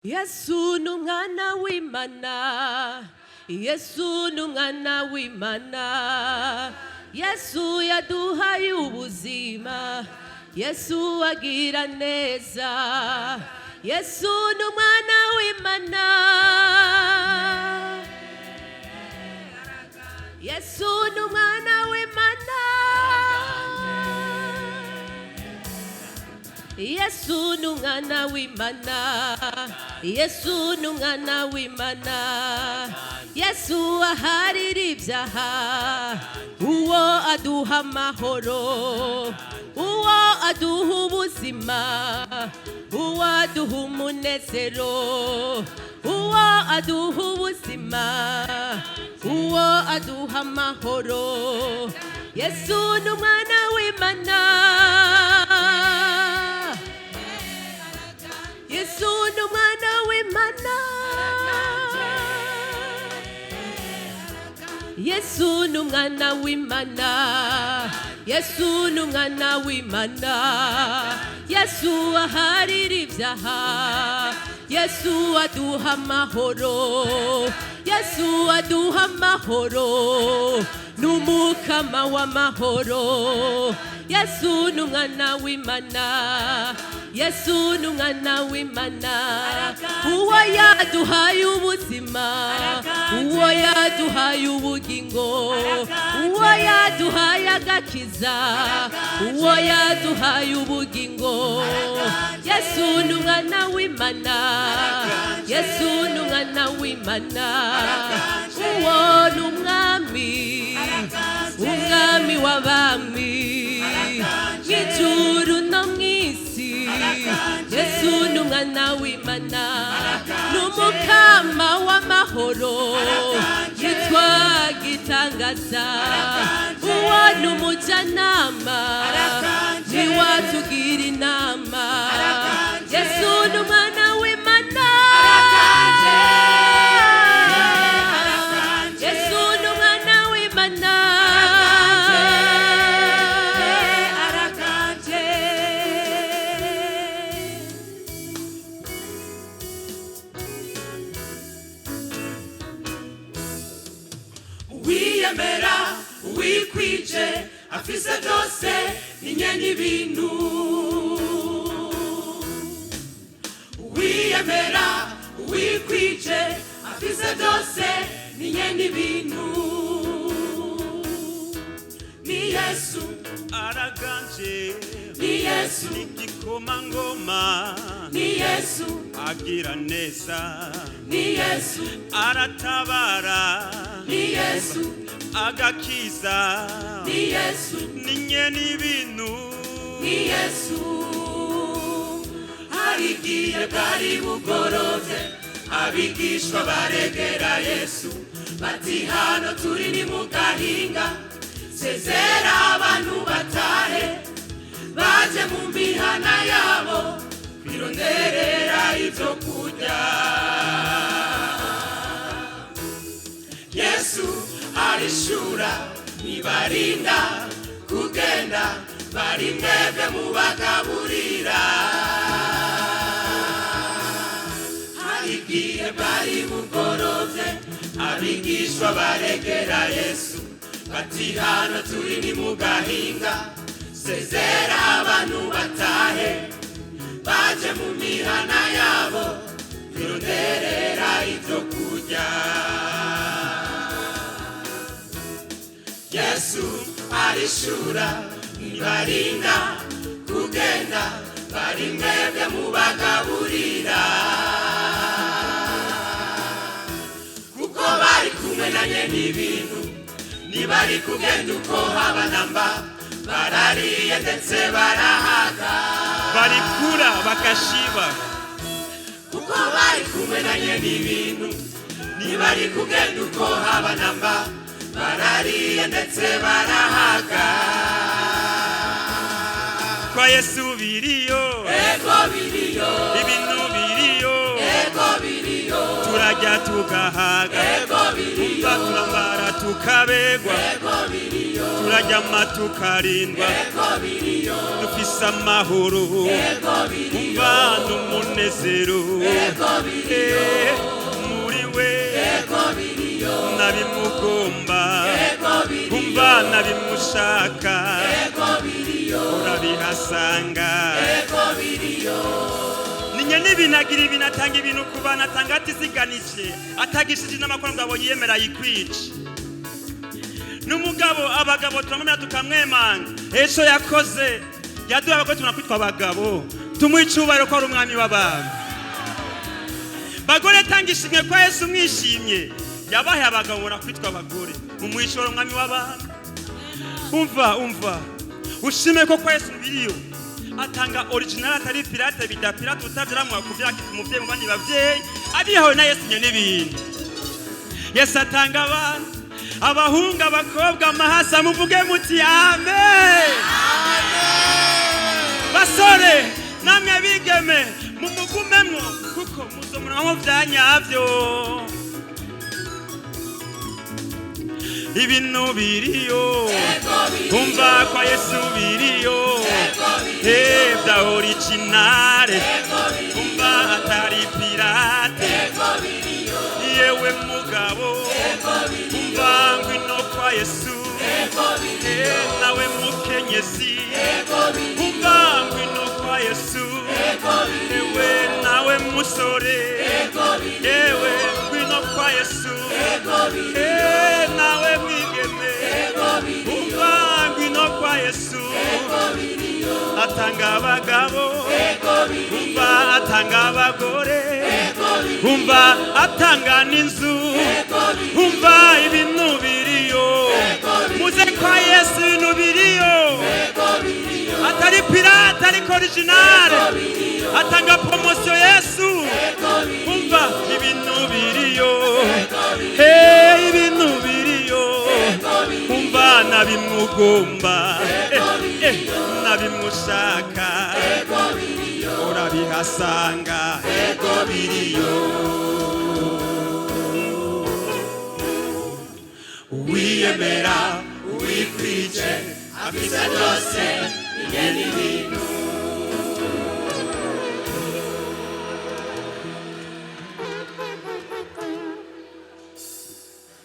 Yesu numwana w'Imana, Yesu numwana w'Imana, Yesu yaduhaye ubuzima, Yesu agira neza, Yesu numwana w'Imana, Yesu numwana w'Imana, Yesu numwana w'Imana, Yesu numwana w'Imana, Yesu aharira ibyaha, uwo aduha amahoro, uwo aduha ubuzima, uwo aduha umunezero, uwo aduha ubuzima, uwo aduha amahoro, Yesu numwana w'Imana, Yesu numwana w'Imana, Yesu numwana w'Imana, Yesu numwana w'Imana, Yesu aharira ibyaha, Yesu aduha amahoro, Yesu aduha amahoro, n'umukama w'amahoro, Yesu numwana w'Imana, Yesu numwana w'Imana, uwo yaduhaye ubuzima, uwo yaduhaye ubugingo, uwo yaduhaye agakiza, uwo yaduhaye ubugingo, Yesu numwana w'Imana, Yesu numwana w'Imana, uwo n'umwami, umwami w'abami, mw'ijuru no mw'isi, Yesu numwana w'Imana, n'umukama w'amahoro, yitwa gitangaza, uwo n'umujyanama, niwe atugira inama, Yesu numwana w'Imana, Yesu numwana w'Imana, wiyemera wikwije afise byose ninye n'ibintu, wiyemera wikwije afise byose ninye n'ibintu, ni Yesu araganje, ni Yesu n'igikomangoma, ni Yesu agira neza, ni Yesu aratabara, ni Yesu agakiza, ni Yesu ninye n'ibintu, ni Yesu. Harigiye bwari bugorobye, abigishwa baregera Yesu, bati hano turi ni mu gahinga, sezera abantu batahe, baje mu mihana yabo, kwironderera ibyo kurya. Yesu arishura, nibarinda kugenda, bari mwebwe mubagaburira. Harigiye bari bugorobye, abigishwa baregera Yesu, bati hano turi ni mu gahinga, sezera abantu batahe, baje mu mihana yabo, kwironderera ibyo kurya. Yesu arishura, nibarinda kugenda, bari mwebwe mubagaburira, kuko bari kumwe nanye n'ibintu, nibari kugenda uko haba namba, barariye ndetse barahaga, barikura bakashiba, kuko bari kumwe nanye n'ibintu, nibari kugenda uko haba namba, barariye ndetse barahaga. kwa Yesu biriyo, Ego biriyo, ibintu biriyo, ego biriyo, turajya tugahaga umva turambara tukabegwa turaryama tukarindwa dufise amahoro umva n'umunezero muri we nabimugomba umva nabimushaka urabihasanga ninye n'ibinagira ibinatanga ibintu ku bana atanga atisiganije atagishije n'amakuru ngo abonye yemera yikwica n'umugabo abagabo turamumira tukamwemanga ejo yakoze yaduha abagore tunakwitwa abagabo tumwicubahiro ko ari umwami w'abantu bagore tangishimye kwa Yesu mwishimye yabahe abagabo barakwitwa abagore umwicoro umwami w'abantu umva ushime ko kwa Yesu biriyo atanga original atari pirate bida pirate utavyramwa kuvya kitu muvye mubandi bavyeyi abihawe na Yesu nyene ibintu Yesu atanga abantu abahunga abakobwa amahasa muvuge muti amen basore namwe bigeme mumugumemwo kuko muzomuramwo vyanyavyo ibintu biriyo umva kwa Yesu biriyo vya originale umva atari pirate yewe mugabo umva ngwino kwa Yesu nawe mukenyezi umva ngwino kwa Yesu ewe nawe musore yewe ngwino kwa Yesu nawe mwigeme umva ngwino kwa Yesu atanga abagabo umva atanga abagore umva atanga n'inzu umva ibintu biriyo muze kwa Yesu ibintu biriyo atari pirate ariko original atanga promotion Yesu umva ibintu biriyo ibintu biriyo umva nabimugomba nabimushaka urabihasanga ego biriyo wiyemera wikwice afise byose ingeni